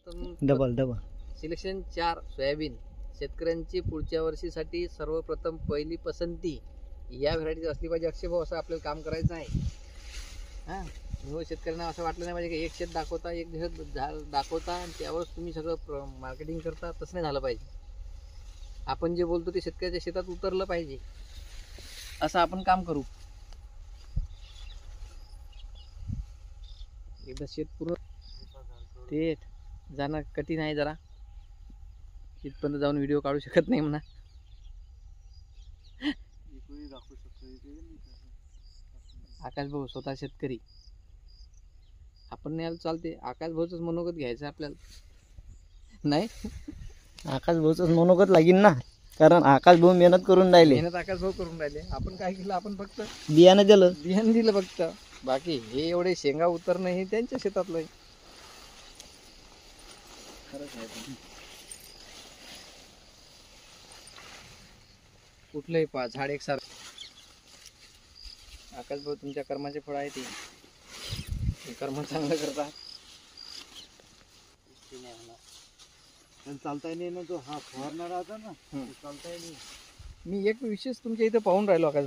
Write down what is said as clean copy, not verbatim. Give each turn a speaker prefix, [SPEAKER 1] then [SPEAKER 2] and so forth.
[SPEAKER 1] सर्वप्रथम
[SPEAKER 2] double
[SPEAKER 1] selection 4 soybean शेतकऱ्यांची पुढच्या वर्षीसाठी सर्वप्रथम पहिली पसंती या व्हरायटी असली पाहिजे. अक्षय भाऊ, असं आपल्याला काम करायचं आहे. हां, हो, शेतकऱ्यांना असं वाटलं नाही पाहिजे की एक शेत दाखवता, एक शेत दाखवता आणि त्यावरच तुम्ही सगळं मार्केटिंग करता. तसं नाही झालं पाहिजे. आपण जे बोलतो ते शेतकऱ्याच्या शेतात उतरलं पाहिजे, असं आपण काम करू. एकदा शेत पूर्ण ते जाणं कठीण आहे जरा, तिथपर्यंत जाऊन व्हिडिओ काढू शकत नाही म्हणा. आकाश भाऊ स्वतः शेतकरी, आपण नाही आलो चालते. आकाश भाऊच मनोगत घ्यायचं आपल्याला, नाही
[SPEAKER 2] आकाश भाऊच मनोगत लागेल ना, कारण आकाश भाऊ मेहनत करून राहिले.
[SPEAKER 1] मेहनत आकाश भाऊ करून राहिले. आपण काय केलं, आपण फक्त
[SPEAKER 2] बियाणं
[SPEAKER 1] दिलं फक्त. बाकी हे एवढे शेंगा उतरणं हे त्यांच्या शेतातलं आहे. कुठलंही पा झाड एकसारखं. आकाश भाऊ तुमच्या कर्माचे फळ आहे. ते कर्म चांगलं करतात.
[SPEAKER 3] चालता नाही ना, तो हा फवारणारा होता ना, चालता नाही.
[SPEAKER 1] मी एक विशेष तुमच्या इथं पाहून राहिलो आकाश.